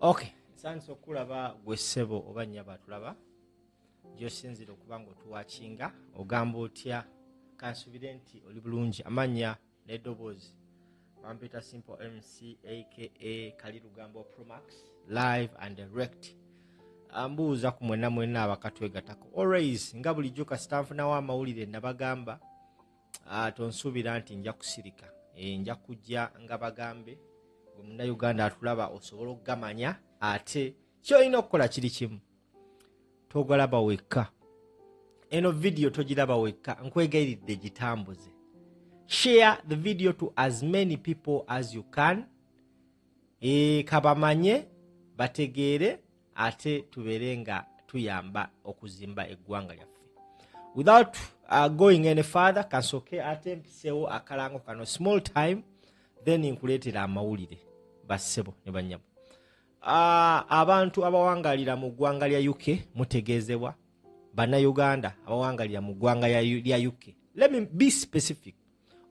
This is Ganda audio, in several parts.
Okay, sanso kulaba gwesebo oba nnyaba tulaba gyosinzira okuba ng'otuwachinga ogamba otya kansubire nti oli bulungi amannya n'eddoboozi bampita Simple MC aka Kali Lugambo Promax live and direct ambuuza ku mwenna abakatwegatako always nga bulijjo kasitanfunawo amawulire nabagamba tonsuubira nti nja kusirika nja kujja nga bagambe gwe munnayuganda atulaba osobola okugamanya ate kyolina okukola kiri kimu togalaba wekka eno video togiraba wekka nkwegayiridde gitambuze share the video to as many people as you can kabamanye bategeere ate tubeere nga tuyamba okuzimba eggwanga lyaffe without going any further kasoke ate mpiseewo akalango kano small time then nkuleetera amawulire bassebo ne bannyabo abantu abawangalira mu ggwanga lya UK mutegeezebwa bannayuganda abawangalira mu ggwanga lya UK. Let me be specific.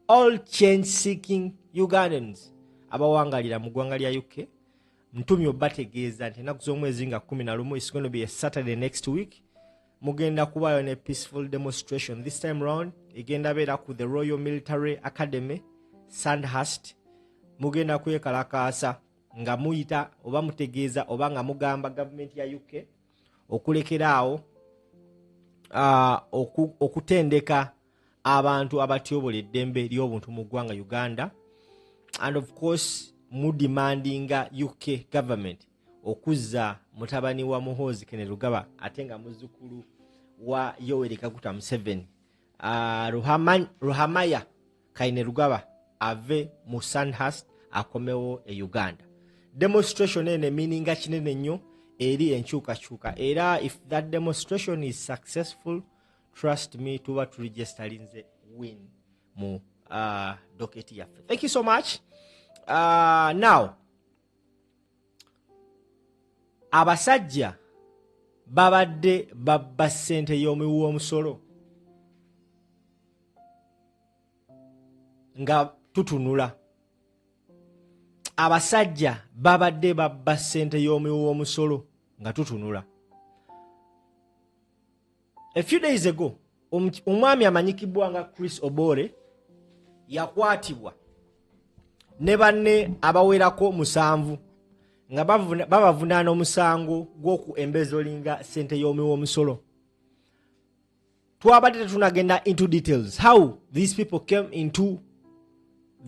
All change seeking Ugandans abawangalira mu ggwanga lya UK ntumye obategeeza nti ennaku z'omwezi nga 11 is going to be a Saturday next week mugenda kubayo ne peaceful demonstration this time round egenda beera ku the Royal Military Academy Sandhurst mugenda kwekalakaasa nga muyita oba mutegeeza oba nga mugamba government ya UK okulekeraawo okutendeka abantu abatyobola eddembe ly'obuntu mu ggwanga Uganda and of course mudemandinga UK government okuzza mutabani wa Muhoozi Kene Lugaba ate nga muzzukulu wa Yoweri Kaguta Museveni Ruhamaya Kaine Lugaba ave mu Sandhurst akomewo e Uganda. Demonstration ene meaninga kinene nnyo eri enkyukakyuka era if that demonstration is successful trust me tuba turegisterinze win mu doketi yaffe. Thank you so much. Now abasajja babadde babba ssente y'omuwi omusolo nga tutunula abasajja babadde babba ssente y'omuwi omusolo nga tutunula. A few days ago omwami amanyikibwa nga Chris Obore yakwatibwa ne banne abawerako 7 nga babavunaana omusango gw'oku embezolinga ssente y'omuwi omusolo. Twabadde tetunagenda into details how these people came into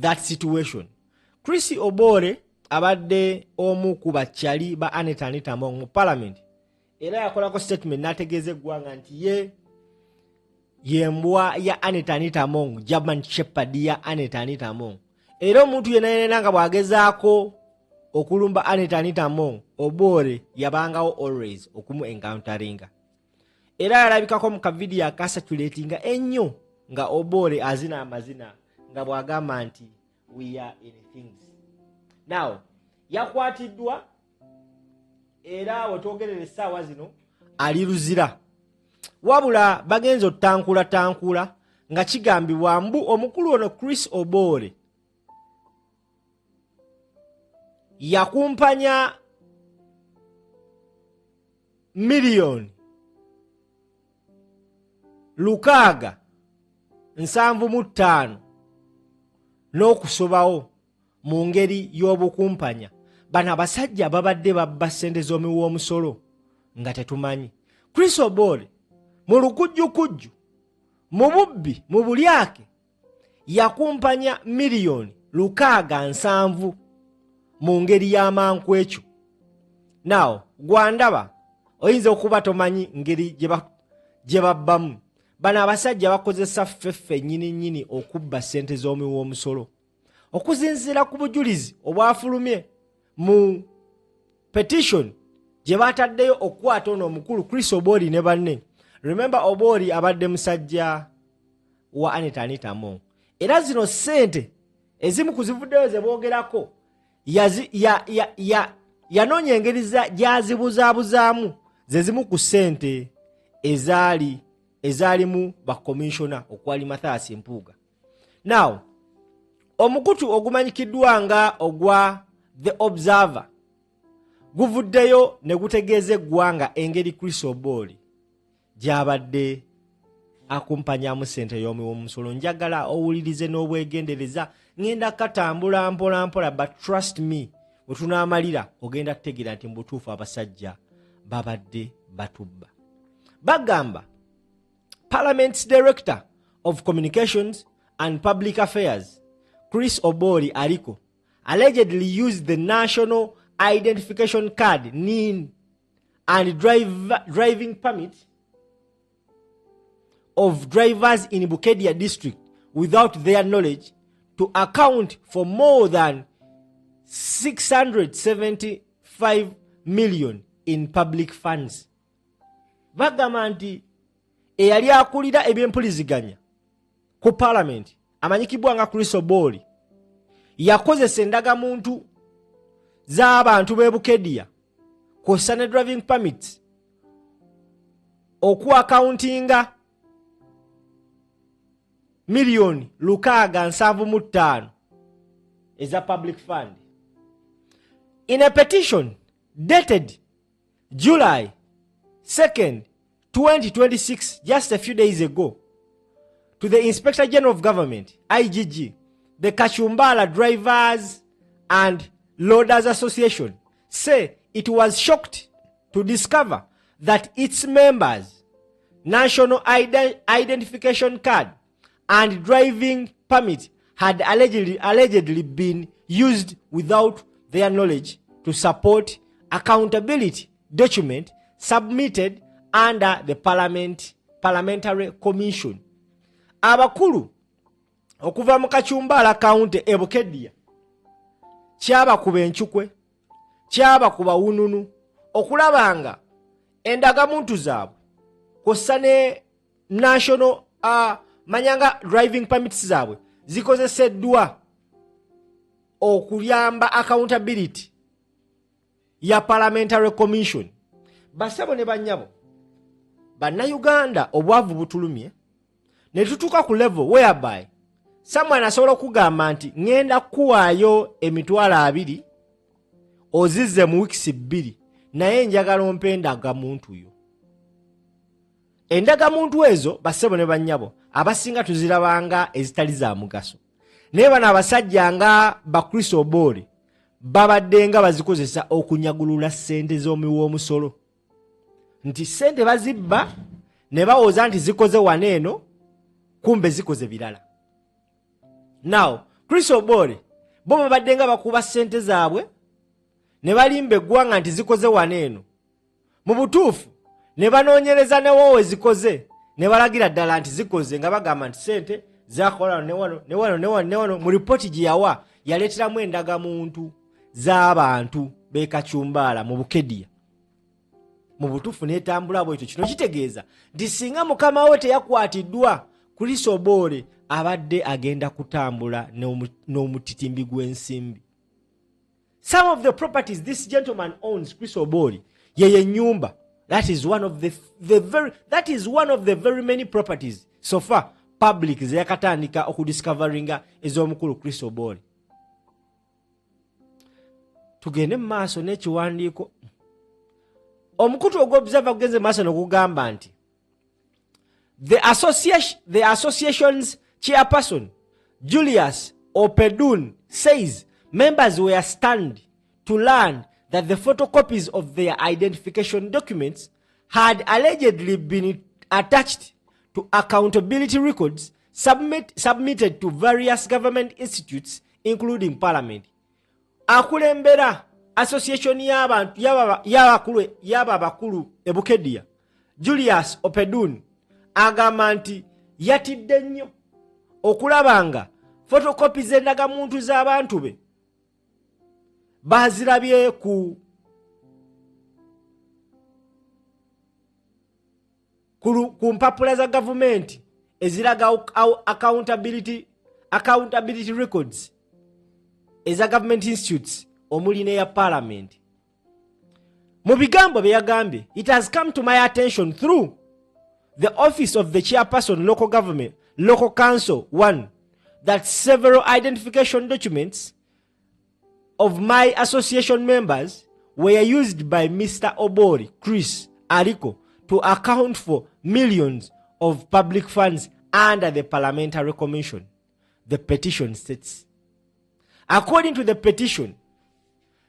that situation. Chris Obore abadde omu ku bakyali ba Anita Among mu parliament era yakolako statement n'ategeeza eggwanga nti yembwa ya Anita Among German Shepherd ya Anita Among era omuntu yenna nga bwagezaako okulumba Anita Among Obore yabangawo always okumu encounteringa era yalabikako mu kavidiyo akasatulatinga ennyo nga Obore azina amazina nga bwagamba nti we are in things. Now yakwatiddwa era wetwogerera essaawa zino ali luzira wabula bagenza ottankula nga kigambibwa mbu omukulu ono Chris Obore yakumpanya miliyoni 675 n'okusobawo mu ngeri y'obukumpanya. Bano abasajja babadde babba ssente z'omuwi w'omusolo nga tetumanyi. Chris Obore mu lukujjukujju mu bubbi mu bulyake yakumpanya miliyoni 670 mu ngeri y'amanku ekyo. Now gwandaba oyinza okuba tomanyi ngeri gye babbamu. Bano abasajja bakozesa ffeffe nnyini okubba ssente z'omuwi w'omusolo okuzinzira ku bujulizi obwafulumye mu petition gye bataddeyo okukwata ono omukulu Chris Obore ne banne. Remember Obore abadde musajja wa Anita Among era zino ssente ezimu kuzivuddeyo ze boogerako yanoonya engeri gy'azibuzaabuzaamu ze zimu ku ssente ezaalimu bakomishona okwali Mathias Mpuuga. Now omukutu ogumanyikiddwa nga ogwa The Observer guvuddeyo ne gutegeeza eggwanga engeri Chris Obore gy'abadde akumpanyamu ssente y'omusolo. Njagala owulirize n'obwegendereza, ngenda katambula mpola mpola, but trust me, bwe tunaamalira ogenda kutegeera nti mu butuufu abasajja babadde batubba. Bagamba Parliament's Director of Communications and Public Affairs, Chris Obore Aliko, allegedly used the National Identification Card NIN and driving permit of drivers in Bukedia district without their knowledge to account for more than 675 million in public funds. Bagamba nti eyali akulira ebyempuliziganya ku parliament amanyikibwa nga Chris Obore yakozesa endagamuntu z'abantu b'e Bukedia kw'ossa ne driving permits okuaccountinga miliyoni 675 eza public fund. In a petition dated July 2nd, 2026, just a few days ago, to the Inspector General of Government, IGG, the Kachumbala Drivers and Loaders Association, say it was shocked to discover that its members' national identification card and driving permit had allegedly been used without their knowledge to support accountability document submitted under the parliamentary commission. Abakulu okuva mu Kachumbala County e Bukedia kyabakuba enchukwe, kyabakuba wununu okulabanga endagamuntu zaabwe kw'ossa ne national manyanga driving permits zaabwe zikozeseddwa okuyamba accountability ya parliamentary commission. Basabo ne banyabo bannayuganda obwavu butulumye ne tutuuka ku level whereby someone asobola okugamba nti ngenda kuwaayo emitwalo 2 ozizze mu weeks 2 naye njagala ompe endagamuntu yo. Endagamuntu ezo basebo ne banyabo abasinga tuzirabanga ezitali za mugaso, naye bano abasajja nga ba Chris Obore babadde nga bazikozesa okunyagulula ssente z'omuwoomusolo, nti ssente bazibba ne bawoza nti zikoze waneeno kumbe zikoze birala. Now Chris Obore bo babadde nga bakuba ssente zaabwe ne balimba eggwanga nti zikoze waneeno, mu butuufu ne banoonyereza ne wowe zikoze ne balagira ddala nti zikoze nga bagamba nti ssente zakola ne wano. Mu ripoti gye yawa yaleeteramu endagamuntu z'abantu b'e Kachumbala mu Bukedia. Mu butuufu n'etambula bw'ekyo. Kino kitegeeza nti singa mukama we teyakwatiddwa, Chris Obore abadde agenda kutambula n'omutitimbi gw'ensimbi. Some of the properties this gentleman owns, Chris Obore, yeye nyumba. That is one of the very many properties so far public zeyakatandika okudiscoveringa ez'omukulu Chris Obore. Tugende mu maaso n'ekiwandiiko. Omukutu ogw'observer gugenze maaso n'okugamba nti the association's chairperson Julius Opedun says members were stunned to learn that the photocopies of their identification documents had allegedly been attached to accountability records submitted to various government institutes including Parliament. Akulembera association y'abakulu e Bukedia Julius Opedun agamba nti yatidde nnyo okulabanga photocopies z'endagamuntu z'abantu be bazirabye ku mpapula za government eziraga accountability records eza government institutes omuli ne ya Parliament. Mu bigambo bye yagambye, it has come to my attention through the office of the chairperson local council 1 that several identification documents of my association members were used by Mr. Obore Chris Aliko to account for millions of public funds under the Parliamentary Commission, the petition states. According to the petition,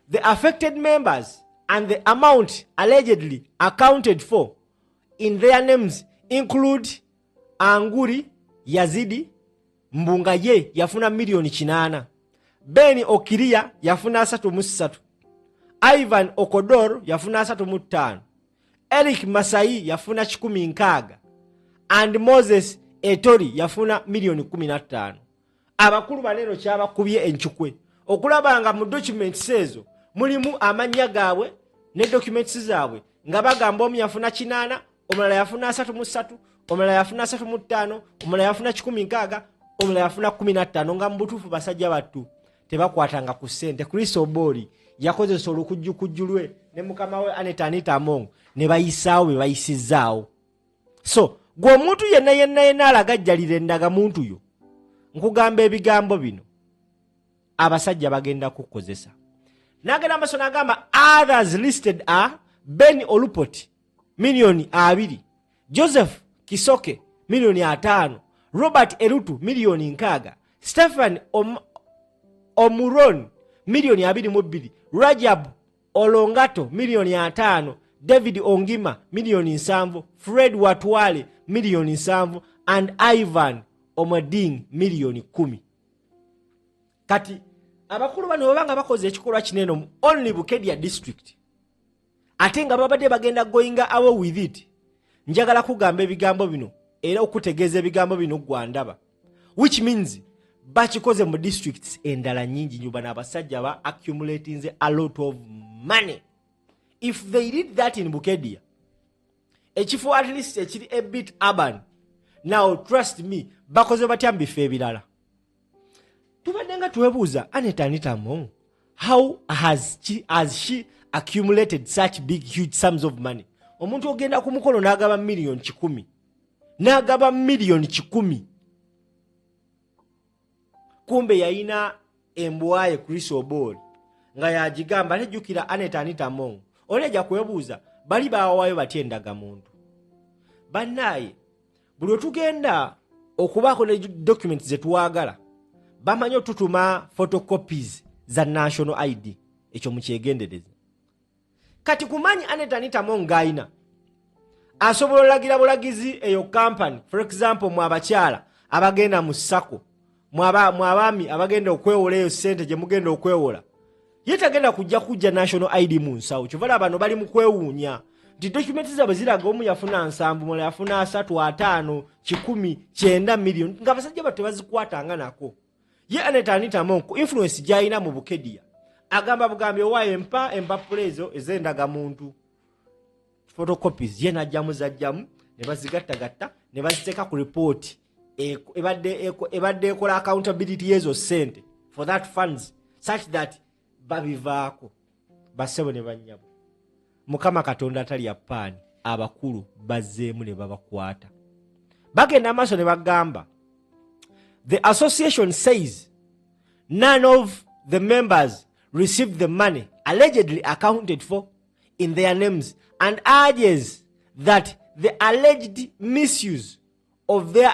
the affected members and the amount allegedly accounted for in their names include Anguri Yazidi Mbungaye yafuna milioni 8, Beni Okiria yafuna 3.3, Ivan Okodoro yafuna 3.5, Eric Masai yafuna 16, and Moses Etori yafuna milioni 15. Abakulu baneno kyabakubye enchukwe okulabanga mu documents ezo mulimu amanya gaabwe ne documents zaabwe nga bagamba omu yafuna 8, omulala yafuna 3.3, omulala yafuna 3.5, omulala yafuna 16, omulala yafuna 15 nga mbutufu basajja battu tebakwatanga ku ssente. Chris Obore yakozesa olukujjukujjulwe ne mukama we Anita Amongo ne bayisaawo be bayisizaawo. So gwe omuntu yenna alagajjalira endaga muntu yo, nkugamba ebigambo bino abasajja bagenda kukozesa. Nagenda amaso nagamba others listed are Ben Olupoti milioni 2, Joseph Kisoke milioni 5, Robert Erutu milioni 6, Stephen Omuron milioni 22, Rajab Olongato milioni 5, David Ongima milioni 7, Fred Watwale milioni 7, and Ivan Omading milioni 10. Kati abakulu bano babanga bakoze ekikolwa kinene mu only Bukedia district ate nga babadde bagenda going away with it, njagala kugamba ebigambo bino era okutegeeza ebigambo bino gwandaba, which means bakikoze mu districts endala nyingi nyuba n'abasajja ba accumulating a lot of money. If they did that in Bukedia, ekifo at least ekiri a bit urban, now trust me bakoze batya mbife ebirala. Tubadde nga tuwebuuza Anita Amongo, how has she accumulated such big huge sums of money? Omuntu ogenda ku mukolo n'agaba milioni 10, n'agaba milioni 10, kumbe yayina embwaye Chris Obore nga yagigamba nejjukira Anita Amongo. Oleja kwebuuza bali bawayo batya endaga muntu bannaye. Buli tugenda okubaako ne documents zetuwagala bamanyi otutuma photocopies za national ID, ekyo mukyegendereze. Kati kumanyi Anita Amongo ayina asobola olagira bulagizi eyo company, for example mwabakyala abagenda mu sako, mwabaami abagenda okwewola eyo sente gye mugenda okwewola, yetagenda kujja national ID mu nsawo. Kyova bano bali mu kwewuunya nti documents zaabwe ziraga omu yafuna 7, mulala yafuna 3, 5, 10, 9 milioni nga basajja battu tebazikwatanga nako. Ye Anita Amongo influence gy'alina mu Bukedia agamba bugambi owaye empa prezo ezendaga muntu photocopies ye najjamu zajjamu ne bazigattagatta ne baziteeka ku report ebadde ekola accountability yezo sente for that funds such that babivaako basebo ne banyabo. Mukama Katonda atali ya paani abakulu bazzeemu ne babakwata. Bagenda amaaso ne bagamba the association says none of the members received the money allegedly accounted for in their names and urges that the alleged misuse of their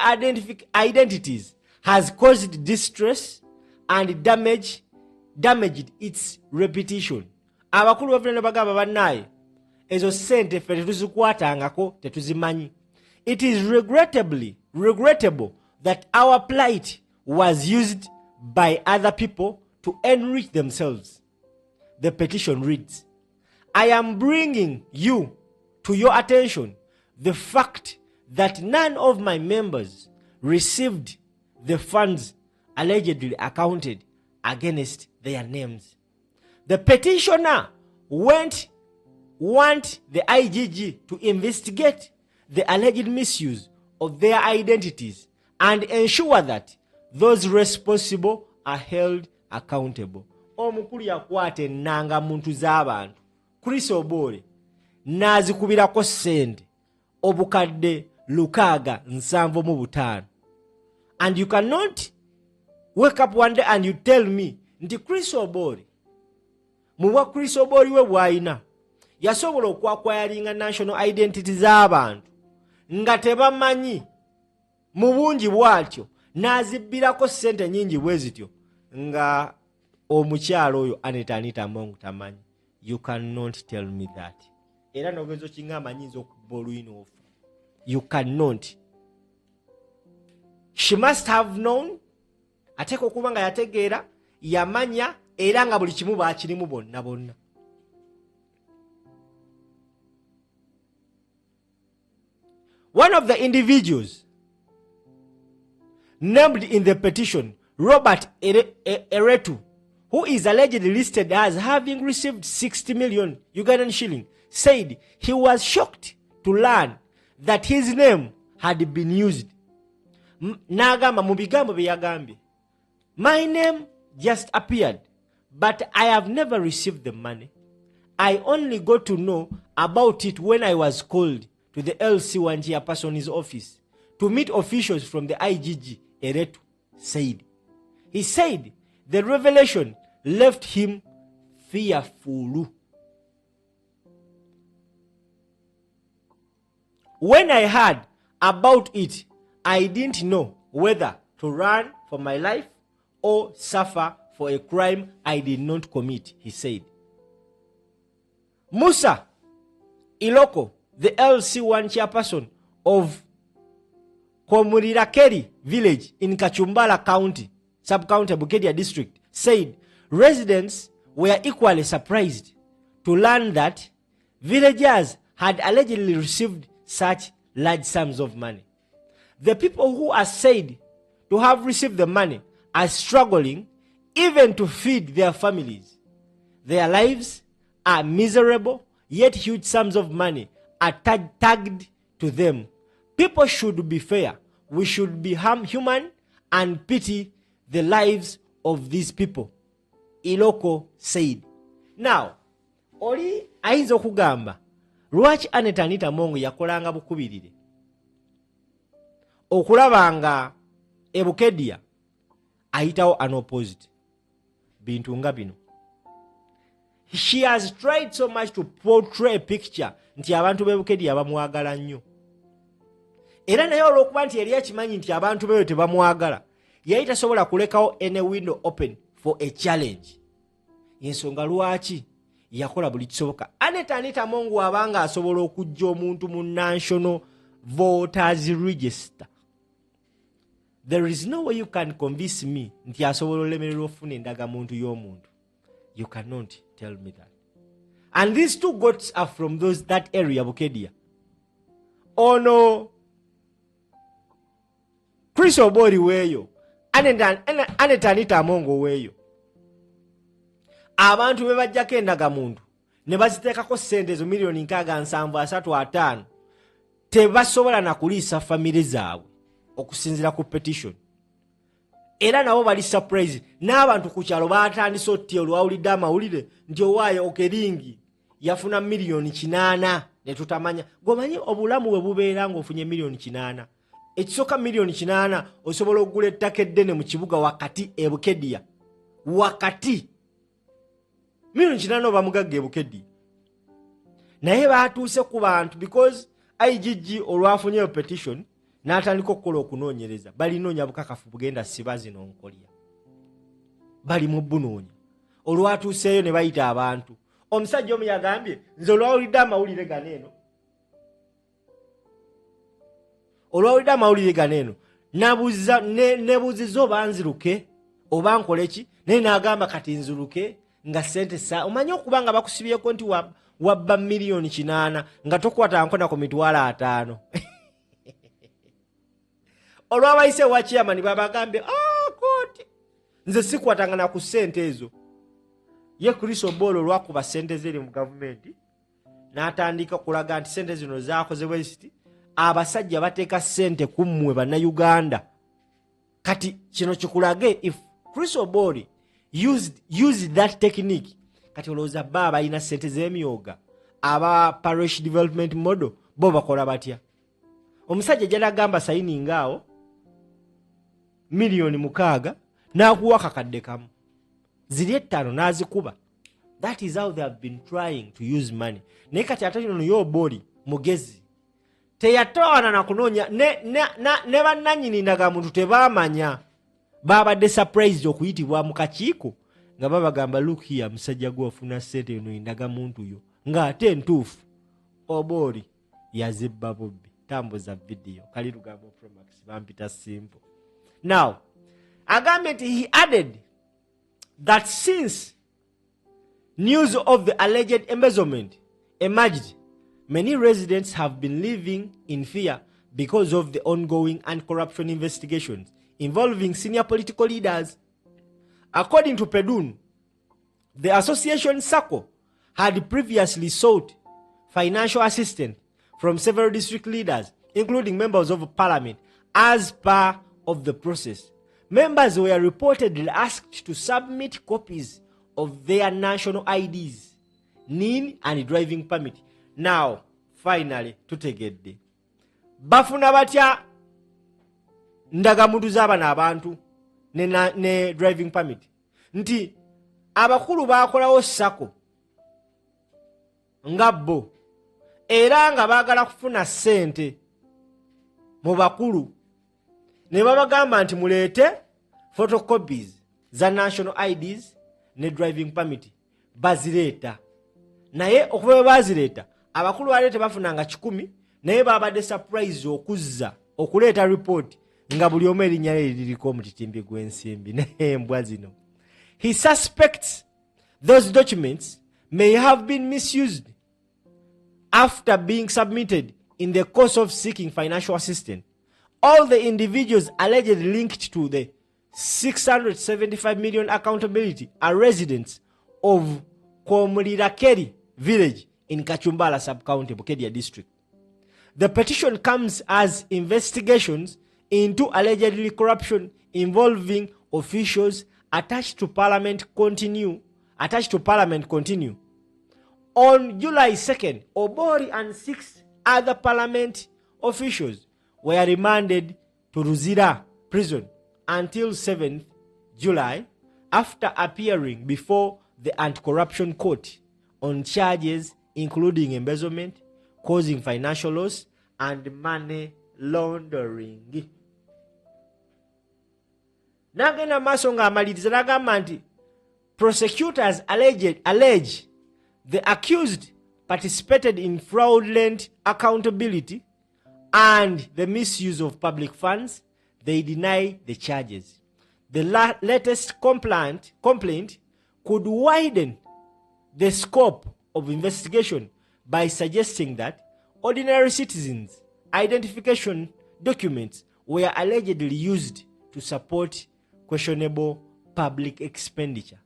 identities has caused distress and damaged its reputation. Abakulu bavulana bagamba bannaye ezo sente ffe tetuzikwatangako tetuzimanyi. It is regrettable that our plight was used by other people to enrich themselves. The petition reads, I am bringing to your attention the fact that none of my members received the funds allegedly accounted against their names. The petitioner want the IGG to investigate the alleged misuse of their identities and ensure that those responsible are held accountable. Omukulu yakwata ennanga muntu z'abantu Chris Obore n'azikubirako ssente obukadde 675. And you cannot wake up one day and you tell me nti Chris Obore mu bwa Chris Obore we bw'alina yasobola okwakwyalinga national identity z'abantu nga tebamanyi mu bungi bwatyo n'azibbirako ssente nnyingi bwe zityo nga omukyalo oyo Anita Amongo tamanyi. You cannot tell me that. Era n'ogenzo kingamba nyinza okubba olwino ofu. You cannot. She must have known. Ateeka okuba nga yategeera, yamanya, era nga buli kimu baakirimu bonna bonna. One of the individuals named in the petition, Robert Eretu, who is allegedly listed as having received 60 million Ugandan shilling, said he was shocked to learn that his name had been used. N'agamba mu bigambo bye yagambye, my name just appeared, but I have never received the money. I only got to know about it when I was called to the LC1 chairperson's office to meet officials from the IGG, Eretu said. He said the revelation left him fearful. When I heard about it, I didn't know whether to run for my life or suffer for a crime I did not commit, he said. Musa Iloko, the LC1 chairperson of Komurirakeri village in Kachumbala County, sub-county Bukedia district, said residents were equally surprised to learn that villagers had allegedly received such large sums of money. The people who are said to have received the money are struggling even to feed their families. Their lives are miserable, yet huge sums of money are tagged to them. People should be fair. We should be human and pity the lives of these people, Iloko said. Now, oli ayinza okugamba lwaki Anita Amongo yakolanga bukubirire okulabanga ebukedia ayitawo an opposite bintu nga bino. She has tried so much to portray a picture nti abantu bebukedia bamwagala nnyo. Era naye olw'okuba nti yali akimanyi nti abantu beyo tebamwagala, yali tasobola kulekawo any window open for a challenge. Yensonga lwaki yakola buli kisoboka. Anita Amongo abanga asobola okujja omuntu mu National Voters Register, there is no way you can convince me nti asobola olemererwa ofuna endagamuntu y'omuntu. You cannot tell me that. And these two goats are from that area, Bukedia. Oh no. Chris Obore weyo. Anita Amongo weyo. Abantu bebajjako endagamuntu ne baziteekako ssente ezo miliyoni 675 tebasobola na kuliisa famire zaabwe okusinzira ku petition. Era nabo bali surprise n'abantu ku kyalo baatandise otti olwawulidde amawulire nti owaayo Okeringi yafuna miliyoni 8 ne tutamanya. Gomanyi obulamu bwe bubeera ng'ofunye miliyoni 8. Ekisooka miliyoni 8 osobola okugula ettaka eddene mu kibuga wakati ebukedia. Wakati miliyoni 8 oba mugagga ebukedia. Naye baatuuse ku bantu because IGG olwafunye petition n'atandika okukola okunoonyereza. Balinoonya bukakafu bugenda siba zino nkolya. Bali mu bunoonya. Olwatuuseeyo ne bayita abantu. Omusajja omu yagambye nze olwawulidde amawulire ganeeno. Olwawulidde amawulire ganeeno nebuuziza oba nziruke oba nkole ki, naye n'agamba kati nziruke nga ssente sa omanyi okuba nga bakusibyeko nti wabba miliyoni 8 nga tokwata nkona ku mitwalo 5. Olwabayise wa chairman babagambye kooti nze sikwatanga na ku ssente ezo. Ye Chris Obore olwakuba ssente ziri mu gavumenti n'atandika kulaga nti ssente zino zaakozebwa esti abasajja bateeka ssente ku mmwe bannayuganda. Kati kino kikulage if Chris Obore used that technique, kati olowooza baba alina ssente z'emyoga aba parish development model bo bakola batya? Omusajja gy'agamba signing awo miliyoni 6 n'akuwa kakadde kamu ziri 5 n'azikuba. That is how they have been trying to use money. Naye kati ate no yo Obore mugezi. Teyatowana na kunonya ne bannannyini ndagamuntu tebaamanya. Babadde surprised okuyitibwa mu kakiiko nga babagamba look here musajja gwe ofuna ssente eno endagamuntu yo ng'ate ntuufu Obore yazibba bubbi. Tambuza video kali lugambo Promax bampita simple. Now he added that since news of the alleged embezzlement emerged, many residents have been living in fear because of the ongoing anti-corruption investigations involving senior political leaders. According to Pedun, the association SACCO had previously sought financial assistance from several district leaders, including members of parliament, as part of the process. Members were reportedly asked to submit copies of their national IDs, NIN and driving permit. Now, finally, tutegedde. Bafuna batya ndagamuntu z'abana abantu ne driving permit. Nti abakulu bakolawo SACCO nga bo era nga baagala kufuna ssente mu bakulu ne babagamba nti muleete photocopies za national IDs ne driving permit bazireeta. Naye okuba bazireeta abakulu baleete bafunanga 100 naye babadde surprise okuzza okuleeta report nga buli omu erinnya lye liriko mu titimbi gw'ensimbi n'embwa zino. He suspects those documents may have been misused after being submitted in the course of seeking financial assistance. All the individuals allegedly linked to the 675 million accountability are residents of Komulirakeri village in Kachumbala sub-county, Bukedia district. The petition comes as investigations into allegedly corruption involving officials attached to parliament continue. On July 2nd, Obore and 6 other parliament officials were remanded to Ruzira prison until 7th July after appearing before the anti-corruption court on charges including embezzlement, causing financial loss, and money laundering. Nagenda maaso ng'amaliriza n'agamba nti prosecutors allege the accused participated in fraudulent accountability and the misuse of public funds. They deny the charges. The latest complaint could widen the scope of investigation by suggesting that ordinary citizens' identification documents were allegedly used to support questionable public expenditure.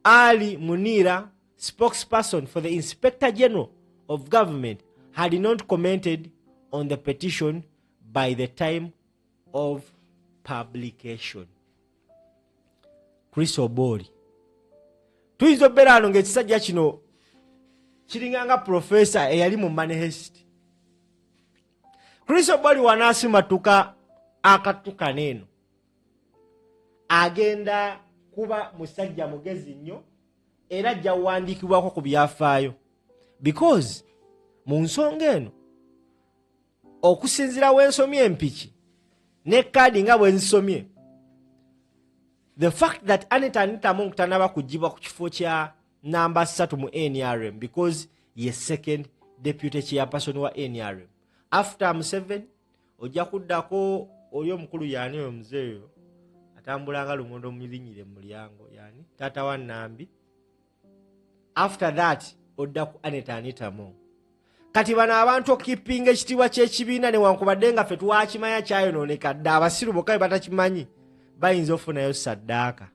Ali Munira, spokesperson for the Inspector General of Government, had not commented on the petition by the time of publication. Chris Obore. Tuizo berano ng'ekisajja kino kiringanga professor eyali mu Manchester. Chris Obore wanasimatuka akatuka neno. Agenda kuba musajja mugezi nnyo era ajja wandikibwako ku byafaayo. Because mu nsonga eno okusinzira wensomye empiki ne kadi nga bwe nzisomye, the fact that Anita Amongo tanaba kugibwa ku kifo kya namba 3 mu NRM because ye second deputy chairperson wa NRM after M7 ojja kuddako oli omukulu yani oyo muzeeyo atambulanga lumondo mumilinyire mu mulyango yani tata wa Nambi. After that odda ku Anita Amongo. Kati bano abantu okipinga ekitiibwa ky'ekibiina newankubadde nga ffe twakimanya kyayonooneka dda abasiru bokka batakimanyi bayinza ofunayo saddaaka.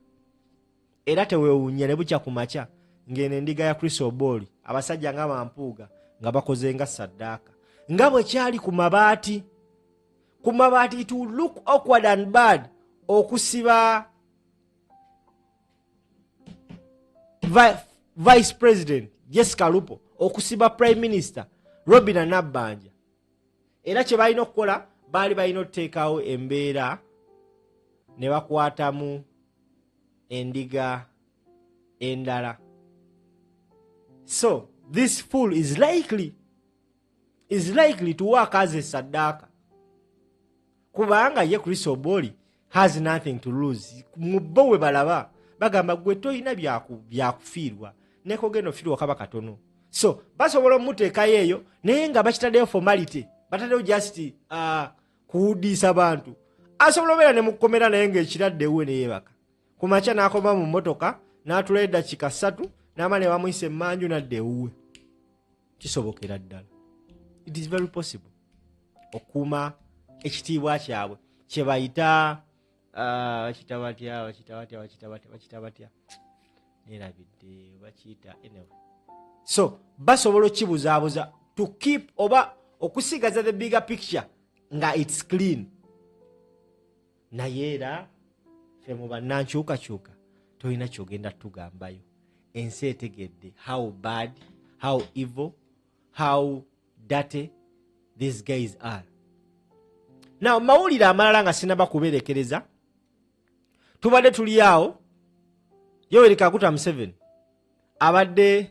Era teweewuunya ne bukya ku makya ng'eno endiga ya Chris Obore abasajja nga bampuuga nga bakoze nga saddaaka nga bwe kyali ku mabaati. Ku mabaati it will look awkward and bad okusiba Vice President Jessica Lupo, okusiba Prime Minister Robina Nabbanja. Era kye balina okukola baali balina okuteekawo embeera ne bakwatamu endiga endala. So this fool is likely to work as a sadaka. Kubanga ye Chris Obore has nothing to lose. Mubowe balaba bagamba gwe toyina byakufiirwa neko geno fiirwa kaba katono. So basobola muteeka yeyo naye nga bakitaddeyo formality, bataddeyo just kuwudiisa abantu. Asobola obeera ne mukomera naye ng'ekiradde we ne yeebaka. Ku makya n'akoma mu mmotoka n'atulayo eddakiika 3 n'ama ne bamuyisa emmanju n'adda ewuwe. Kisobokera ddala. It is very possible. Okuuma ekitiibwa kyabwe kye bayita bakita batya nerabidde bakiyita anyway. So basobola okibuzaabuza to keep oba okusigaza the bigger picture nga it's clean. Naye era ffe mu bannankyukakyuka tolina kyogenda tugambayo. Ensi etegedde how bad, how evil, how dirty these guys are. Now mawulire amalala nga sinaba kuberekereza, tubadde tuli awo Yoweri Kaguta Museveni abadde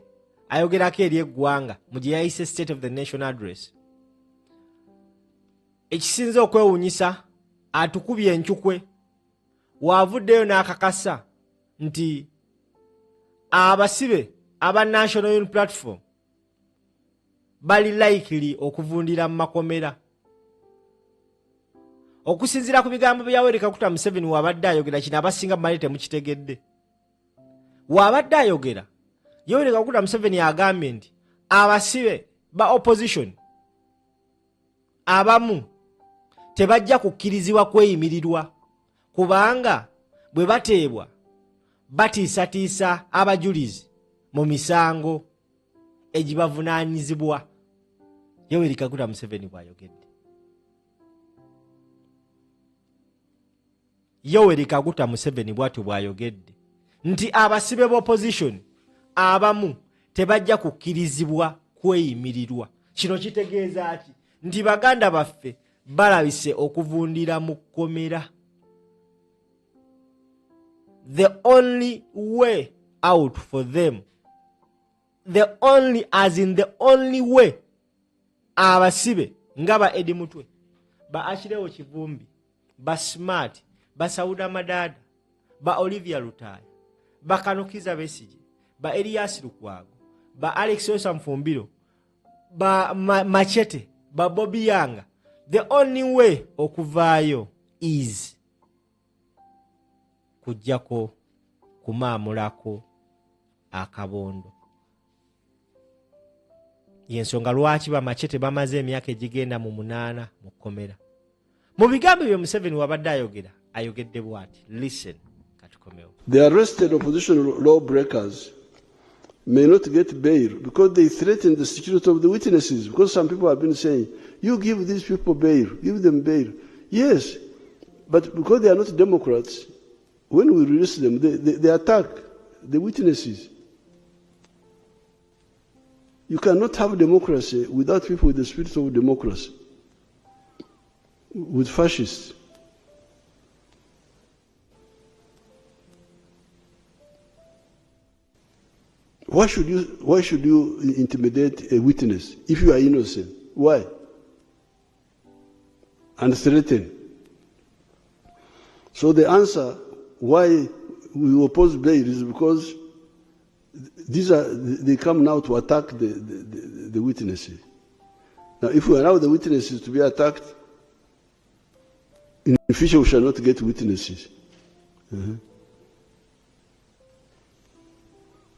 ayogerako eri eggwanga mu gye yayise State of the Nation Address. Ekisinze okwewuunyisa atukubye enkyukwe waavuddeyo n'akakasa nti abasibe aba National Unity Platform bali likely okuvundira mu makomera. Okusinziira ku bigambo bya Yoweri Kaguta Museveni wabadde ayogera kino abasinga bali temukitegedde. Wabadde ayogera Yoweri Kaguta Museveni agambye nti abasibe ba opposition abamu tebajja kukkirizibwa kweyimirirwa kubanga bwe bateebwa batiisatiisa abajulizi mu misango egibavunaanyizibwa. Yoweri Kaguta Museveni bw'ayogedde. Yoweri Kaguta Museveni bw'atyo bw'ayogedde nti abasibe b'opposition abamu tebajja kukkirizibwa kweyimirirwa. Kino kitegeeza ki? Nti baganda baffe balabise okuvundira mu kkomera. The only way out for them, the only way, abasibe nga ba Edi Mutwe, ba Akirewo Kivumbi, ba Smart, ba Sauda Madada, ba Olivia Lutaya, ba Kanukiza Besigye, ba Elias Lukwago, ba Alex Osa Mfumbiro, ba Machete, ba Bobby Yanga. The only way okuvaayo is kujjako kumaamulako akabondo. Yensonga lwaki ba Machete bamaze emyaka egigenda mu 8 mu kkomera. Mu bigambo bye Museveni wabadde ayogedde bw'ati. Listen, katukomewo. The arrested opposition lawbreakers may not get bail because they threaten the security of the witnesses, because some people have been saying, you give these people bail, give them bail. Yes, but because they are not Democrats, when we release them, they attack the witnesses. You cannot have democracy without people with the spirit of democracy, with fascists. Why should you intimidate a witness if you are innocent? Why? And threaten. So the answer why we oppose bail is because they come now to attack the witnesses. Now, if we allow the witnesses to be attacked, in the future we shall not get witnesses.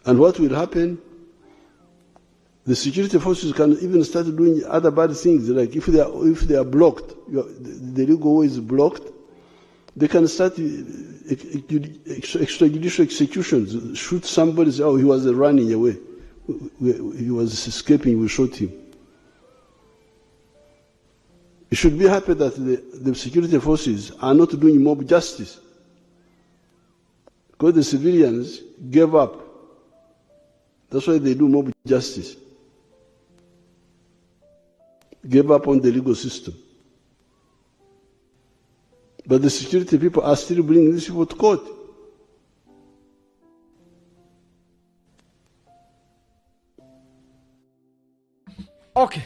And what will happen? The security forces can even start doing other bad things, like if they are blocked, the legal way is blocked, they can start extrajudicial executions, shoot somebody, say, oh, he was running away, he was escaping, we shot him. You should be happy that the security forces are not doing mob justice, because the civilians gave up. That's why they do mob justice. Gave up on the legal system. But the security people are still bringing these people to court. Okay.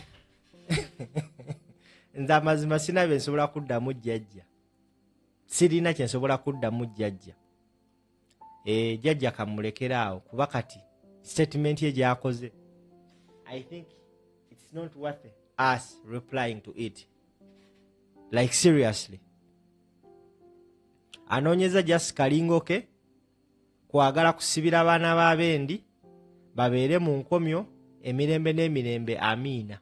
Nze amazima sina bye nsobola kuddamu jjajja. Sirina kye nsobola kuddamu jjajja. Jjajja kamulekeraawo kuba kati statement ye gy'akoze. I think it's not worth us replying to it. Like seriously. Anoonyeza just kalingoke kwagala kusibira abaana b'abendi babeere mu nkomyo emirembe n'emirembe amiina.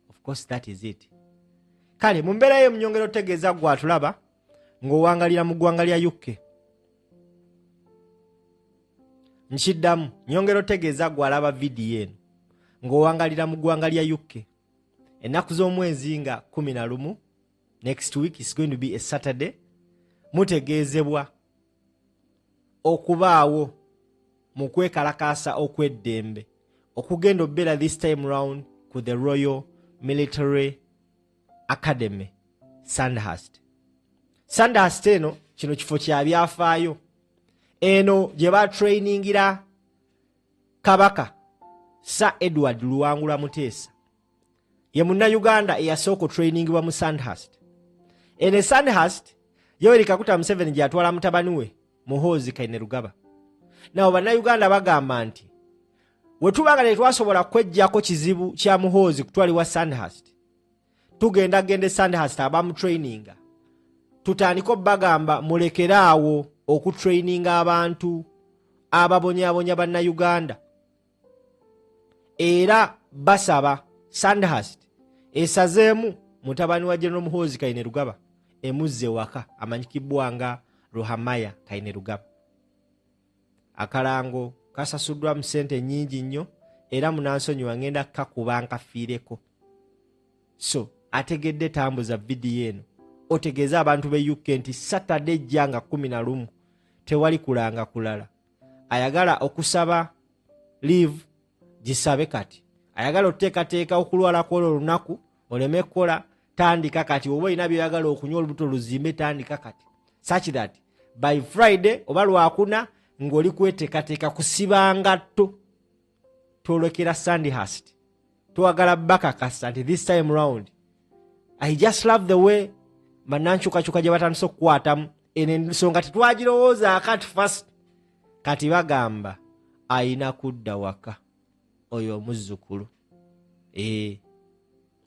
Of course that is it. Kale mu mbeera yo mnyongero tegeeza gwe atulaba ng'owangalira mu ggwanga lya UK. Nkiddamu nyongero tegeeza gwe alaba vidiyo eno ng'owangalira mu ggwanga lya UK. Ennaku z'omwezi nga 11 next week is going to be a Saturday. Mutegeezebwa okubaawo mu kwekalakaasa okw'eddembe okugenda obbeera this time round ku the Royal Military Academy Sandhurst. Sandhurst eno kino kifo kya byafaayo. Eno gye batrainingira Kabaka Sir Edward Luwangula Muteesa. Ye Munnayuganda eyasooka otrainingibwa mu Sandhurst. Ene Sandhurst Yoweri Kaguta Museveni gy'atwala mutabani we Muhoozi Kainerugaba. Nawo bannayuganda bagamba nti we tubanga tetwasobola kwejjako kizibu kya Muhoozi kutwalibwa Sandhurst, tugenda gende Sandhurst abamutraininga, tutandika bagamba mulekeraawo okutraininga abantu ababonyabonya bannayuganda. Era basaba Sandhurst esazeemu mutabani wa General Muhoozi Kainerugaba emuzze waka amanyikibwa nga Ruhamaya Kainerugaba. Akalango kasasuddwa mu sente nnyingi nnyo era munansonyiwa ngenda kakuba nkafiireko. So ategedde tambuza vidiyo eno otegeeza abantu be UK nti Saturday jjanga 11 tewali kulanga kulala. Ayagala okusaba leave gisabe kati. Ayagala oteekateeka okulwala kw'olwo olunaku oleme kukola tandika kati. Oba olina by'oyagala okunywa olubuto luzimbe tandika kati. Such that by Friday oba lwakuna ng'oli kweteekateeka kusiba ngatto twolekera Sandhurst. Twagala bakakasa nti this time round I just love the way bannankyukakyuka gye batandise okukwatamu ensonga tetwagirowooza akati first. Kati bagamba ayina kudda waka oyo omuzzukulu.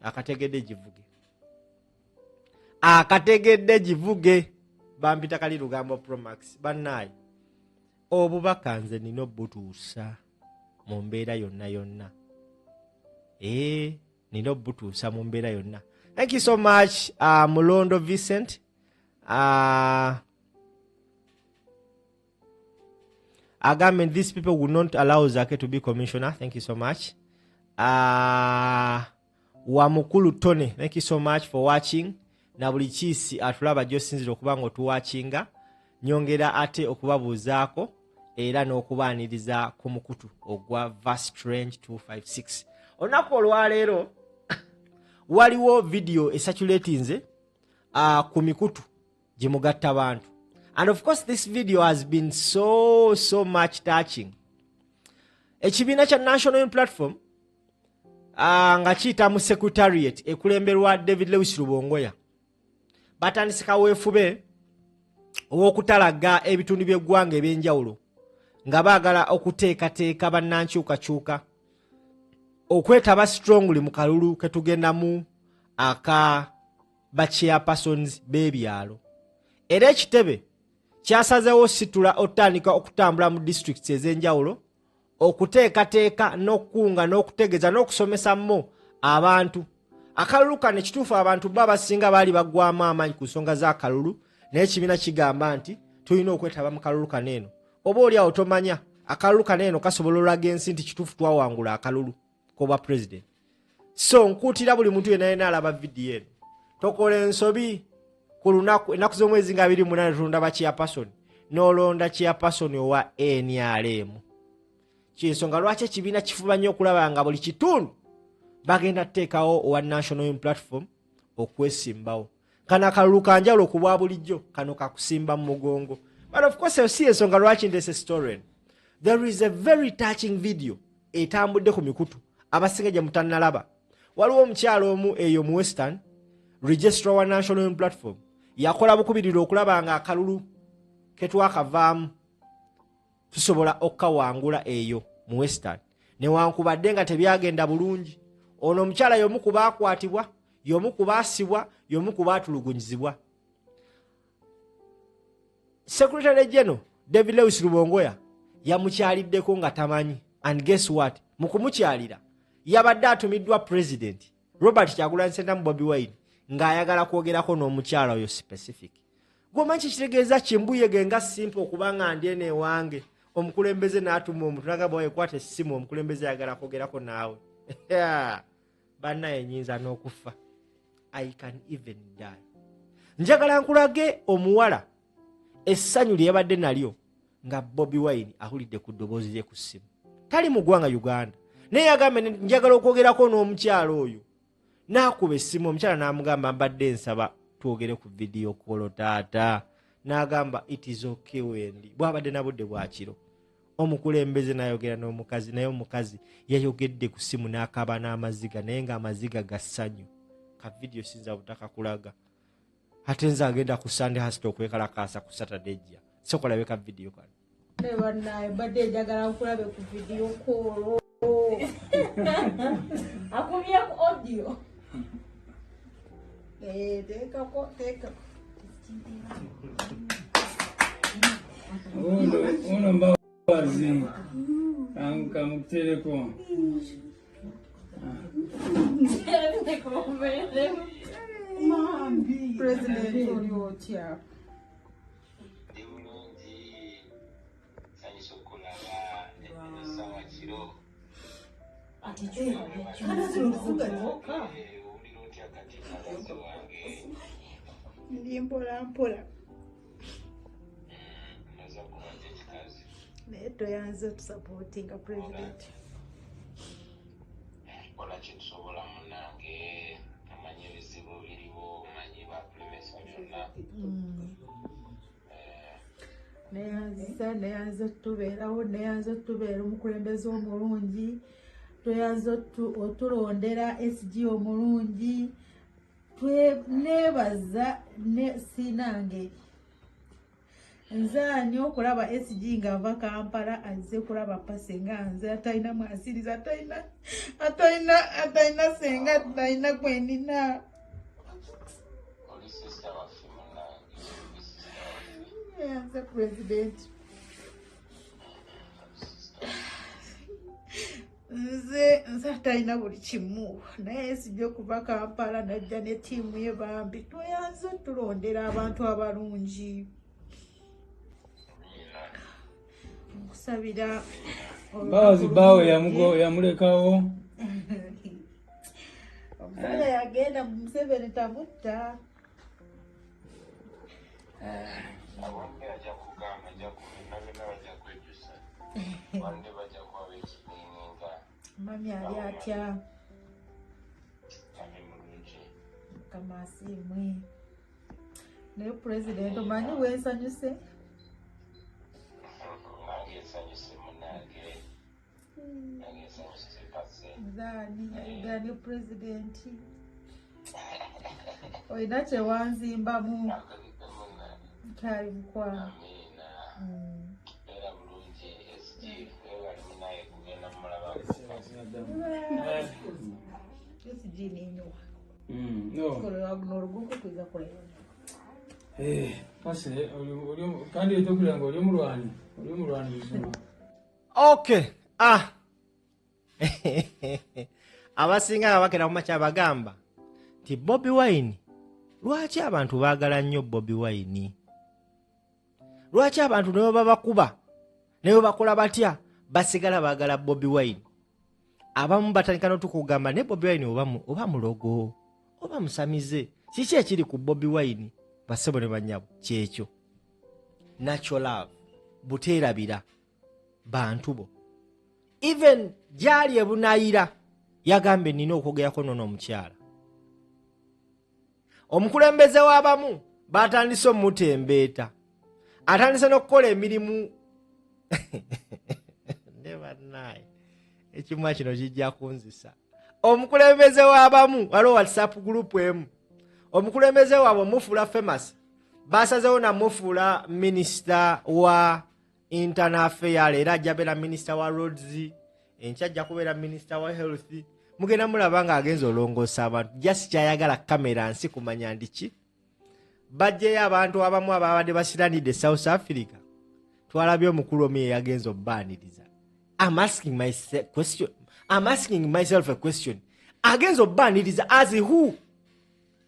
Akategedde givuge. Akategedde givuge. Bampita kali Lugambo Promax. Bannaye obubaka nze nina obutuusa mu mbeera yonna yonna. Nina obutuusa mu mbeera yonna. Thank you so much, Mulondo Vincent. Again, these people will not allow Zake to be commissioner. Thank you so much. Wamukulu Tony, thank you so much for watching. Na buli kisi atulaba gyosinzira okuba ng'otuwachinga. Nyongera ate okubabuuzaako era n'okubaaniriza ku mukutu ogwa Verse Strange 256. Olunaku olwaleero waliwo video esatulatinze ku mikutu gye mugatta bantu. And of course this video has been so much touching. Ekibiina kya National Unity Platform nga kiyita mu secretariat ekulemberwa David Lewis Rubongoya batandise kaweefube ow'okutalaga ebitundu by'eggwanga ebyenjawulo nga baagala okuteekateeka bannankyukakyuka okwetaba strongly mu kalulu ketugendamu aka bachairpersons b'ebyalo. Era ekitebe kyasazeewo situla otandika okutambula mu districts ez'enjawulo okuteekateeka n'okukunga n'okutegeeza n'okusomesa mo abantu. Akalulu kano ekituufu abantu baba basinga baali baggwamu amaanyi ku nsonga z'akalulu, naye ekibiina kigamba nti tulina okwetaba mu kalulu kano eno. Oba oli awo tomanya akalulu kano eno kasobola olaga ensi nti kituufu twawangula akalulu k'obwa president. So nkuutira buli muntu yenna alaba vidiyo eno tokola ensobi ku lunaku ennaku z'omwezi nga 28 tulonda ba chairperson n'olonda chairperson owa NRM. Kyensonga lwaki ekibiina kifuba nnyo okulaba nga buli kitundu bagenda tuteekawo owa National Unity Platform okwesimbawo. Kano akalulu kanjawulo ku bwa bulijjo, kano kakusimba mu mugongo. But of course si ensonga lwaki ndese story. There is a very touching video etambudde ku mikutu abasinga gye mutannalaba. Waliwo omukyalo omu eyo mu Western, Registrar wa National Union Platform, yakola bukubiriro okulaba nga akalulu ketwakavaamu tusobola okukawangula eyo mu Western. Newankubadde nga tebyagenda bulungi. Ono omukyala y'omu ku baakwatibwa, y'omu ku baasibwa, y'omu ku baatulugunyizibwa. Secretary General David Lewis Rubongoya yamukyaliddeko nga tamanyi. And guess what? Mu kumukyalira yabadde atumiddwa President Robert Kyagulanyi Ssentamu Bobi Wine ng'ayagala kwogerako n'omukyala oyo specific. Gwomanyi kitegeeza kimbuyege nga simple okubanga ndyene ewange omukulembeze n'atuma omuntu n'agamba wawe kwata essimu omukulembeze ayagala kwogerako naawe. Bannaye nnyinza n'okufa. I can even die. Njagala nkulage omuwala essanyu lye yabadde nalyo nga Bobi Wine ahulidde ku ddoboozi lye ku ssimu. Tali mu ggwanga Uganda. Naye yagamba njagala okwogerako n'omukyala oyo. N'akuba essimu omukyala n'amugamba mbadde nsaba twogere ku video call taata. N'agamba it is okay wendi. Bw'abadde na budde bwa kiro. Omukulembeze n'ayogera n'omukazi naye omukazi yayogedde ku ssimu n'akaba n'amaziga naye ng'amaziga ga ssanyu. Ka video sinza butaka kulaga. Ate nze agenda ku Sunday Hospital okwekalakaasa ku Saturday jja. Sokola beka video kano. Banaye badde njagala nkulabe ku video call. Akumye ku audio. Teka. Uno mbawazi. Kamutereko. President Oliotia. Mpola. Naye toyanze tusupportinga president. Kinsobola munange amanyi ebizibu biriwo manyi baplemesa byonna neyanze otubeerawo neyanze otubeera omukulembeze omulungi tweyanze otulondera SG omulungi nebaza sinange nzanyo okulaba SG ng'ava Kampala azze kulaba pase nga nze atalina mwasiriza atalina senga atalina gwenina yanze president nze atalina buli kimu naye SG okuva Kampala najja ne ttiimu ye bambi tweyanze tulondera abantu abalungi. Kusabira Bawazi bawe yamulekawo. Omusajja yagenda mu Museveni tamutta. abambi ajja kugamba ajja kubinabina bajja kwejusa bande bajja kuba bekibininga Mami ali atya kame mulungi kamasimwe. Naye president omanyi weesanyuse? Gani president oyina kyewanzimbamu kali mukwana kandi tokulanga oli omulwani bizima. Okay. Abasinga abakera mu makya bagamba ti Bobi Wine. Lwaki abantu baagala nnyo Bobi Wine? Lwaki abantu ne babakuba ne bakola batya basigala baagala Bobi Wine? Abamu batandika n'otukugamba ne Bobi Wine oba mulogo oba musamize. Kiki ekiri ku Bobi Wine? Basebo ne banyabo kyekyo. Natural love buteerabira bantu bo. Even jali ebunayira yagambe nina okwogerako nono omukyala. Omukulembeze w'abamu batandise omutembeeta. Atandise n'okukola emirimu. Never naye. ekimwa kino kijja kunzisa. Omukulembeze w'abamu waliwo WhatsApp group emu. Omukulembeze waabwe mufuula famous. Basazeewo namufuula minisita wa internal affairs, era ajja beera minisita wa roads, enkya ajja kubeera minisita wa health. Mugenda mulaba nga agenza olongoosa abantu. Just kyayagala kamera nsi kumanya ndiki. Bajjeyo abantu abamu ababadde basiranidde South Africa. Twalabye omukulu omu yagenza obbaaniriza. I'm asking myself a question. Agenza obbaaniriza as who?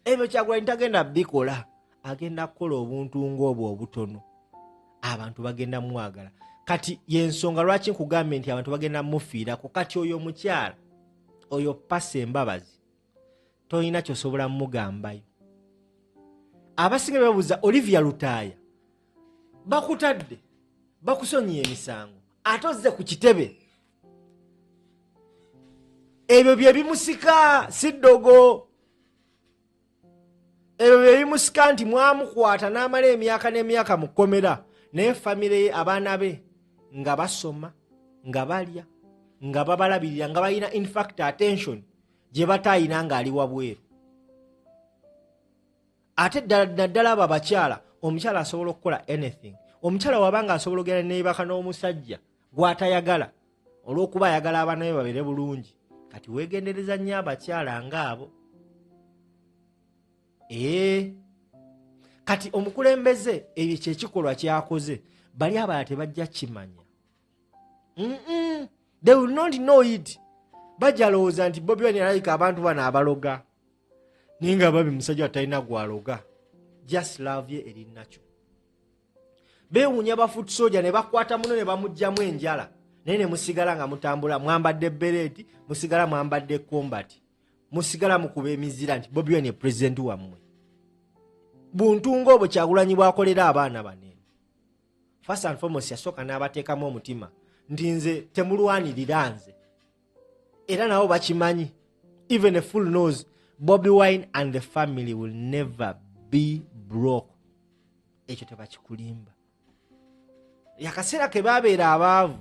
Ebyo Kyagulanyi tagenda bikola. Agenda kukola obuntu ng'obwo obutono. Abantu bagenda mwagala. Kati yensonga lwaki nkugambye nti abantu bagenda mufiirako. Kati oyo mukyala, oyo pasa embabazi, toyina kyosobola mugambayo. Abasinga babuuza Olivia Lutaaya, bakutadde, bakusonyiye emisango, ate ozze ku kitebe. Ebyo bye bimusika si ddogo. Ebyo bye bimusika nti mwamukwata n'amala emyaka n'emyaka mu kkomera, naye famire ye abaana be nga basoma, nga balya, nga babalabirira, nga balina in fact attention gye bataayina ng'ali wabweru. Ate ddala abo abakyala, omukyala asobola okukola anything. Omukyala wabanga asobola okugenda neebaka n'omusajja gw'atayagala olw'okuba ayagala abaana be babeere bulungi. Kati weegendereza nnyo abakyala ng'abo. Kati omukulembeze ebyo kyekikolwa kyakoze, bali abalala tebajja kimanya. They will not know it. Bajja lowooza nti Bobi Wine alayika abantu bano abaloga. Ninga babi musajja talina gwaloga. Just love ye eri nakyo. Beewuunya bafoot soldier ne bakwata muno ne bamugjamu enjala. Naye ne musigala nga mutambula, mwambadde bereti, musigala mwambadde combat. Musigala mukuba emizira nti Bobi Wine president wammwe. Buntu ng'obwo Kyagulanyi bwakolera abaana banene. First and foremost yasooka n'abateekamu omutima nti nze temulwanirira nze. Era nabo bakimanyi. Even a fool knows Bobi Wine and the family will never be broke. Ekyo tebakikulimba. Yakaseera ke babeera abaavu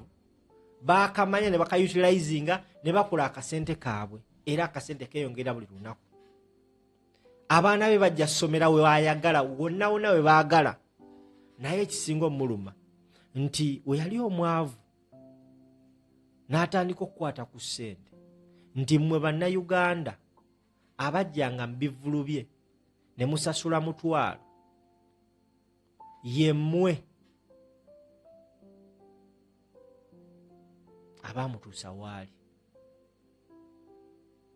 bakamanya ne bakayutilizinga ne bakola akasente kaabwe, era akasente keeyongera buli lunaku. Abaana be bajja ssomera we baayagala, wonna wonna we baagala. Naye ekisinga omuluma nti we yali omwavu n'atandika okukwata ku ssente nti mmwe bannayuganda abajjanga mu bivvulu bye ne musasula $1,000 yemmwe abaamutuusa waali.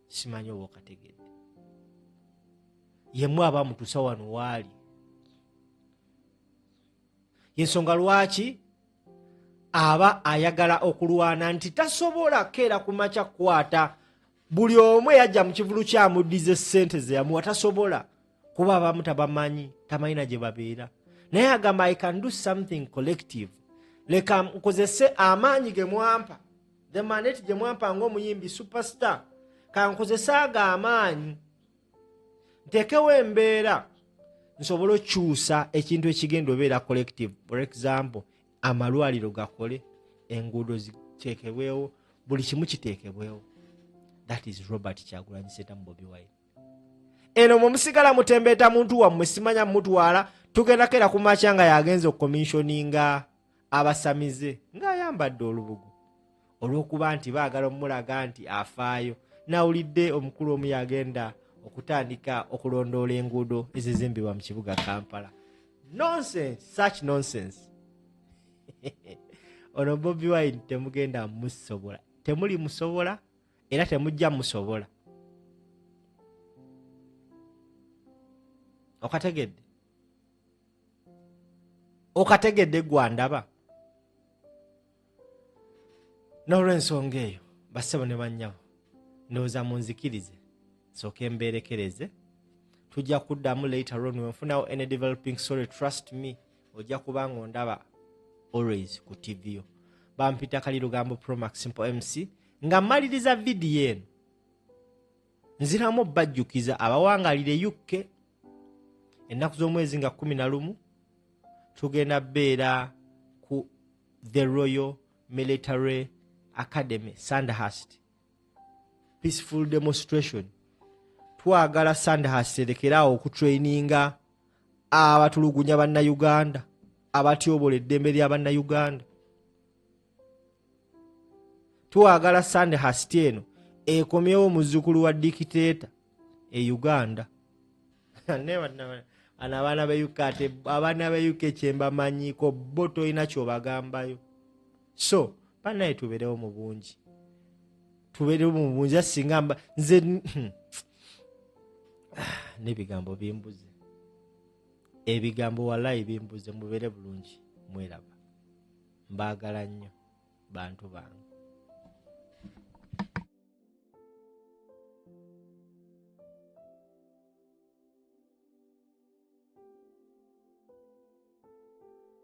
Simanyi oba okategedde. Yemmwe abaamutuusa wano waali. Yensonga lwaki aba ayagala okulwana nti tasobola keera ku makya kukwata buli omu yajja mu kivulu kyamuddize ssente ze yamuwa, tasobola kuba abamu tabamanyi, tamanyi gye babeera. Naye agamba I can do something collective. Leka nkozese amaanyi ge mwampa, the mandate gye mwampa ng'omuyimbi superstar, kankozese ago amaanyi nteekewo embeera nsobole okyusa ekintu ekigenda obeera collective. For example, amalwaliro gakole, enguudo ziteekebwewo, buli kimu kiteekebwewo. That is Robert Kyagulanyi Ssentamu Bobi Wine. Eno mumusigala mutembeeta muntu wammwe simanya mutwala, tugenda kera ku makya nga yagenza okukomishoninga abasamize ng'ayambadde olubugu olw'okuba nti baagala omulaga nti afaayo. Nawulidde omukulu omu yagenda okutandika okulondoola enguudo ezizimbibwa mu kibuga Kampala. Nonsense, such nonsense. Ono Bobi Wine temugenda musobola, temuli musobola, era temujja musobola. Okategedde? Okategedde gwandaba? N'olw'ensonga eyo bassebo ne bannyawo ndowooza munzikirize sooke mbeerekereze. Tujja kuddamu later on wenfunawo any developing story, trust me ojja kuba ng'ondaba always ku TV yo. Bampita Kalirugambo Promax Simple MC nga mmaliriza vidiyo eno nziramu bajjukiza abawangalire UK ennaku z'omwezi nga 11 tugenda beera ku the Royal Military Academy Sandhurst peaceful demonstration. Twagala Sandhurst erekerawo okutraininga abatulugunya bannayuganda abatyobola eddembe lya bannayuganda. Twagala Sandhurst eno ekomyewo muzzukulu wa dikiteeta e Uganda. Abaana b'UK kyembamanyiiko bo tolina kyobagambayo. So banaye tubeerewo mu bungi, asinga nze n'ebigambo bimbuze, ebigambo wallahi bimbuze. Mubeere bulungi, mweraba, mbaagala nnyo bantu bange.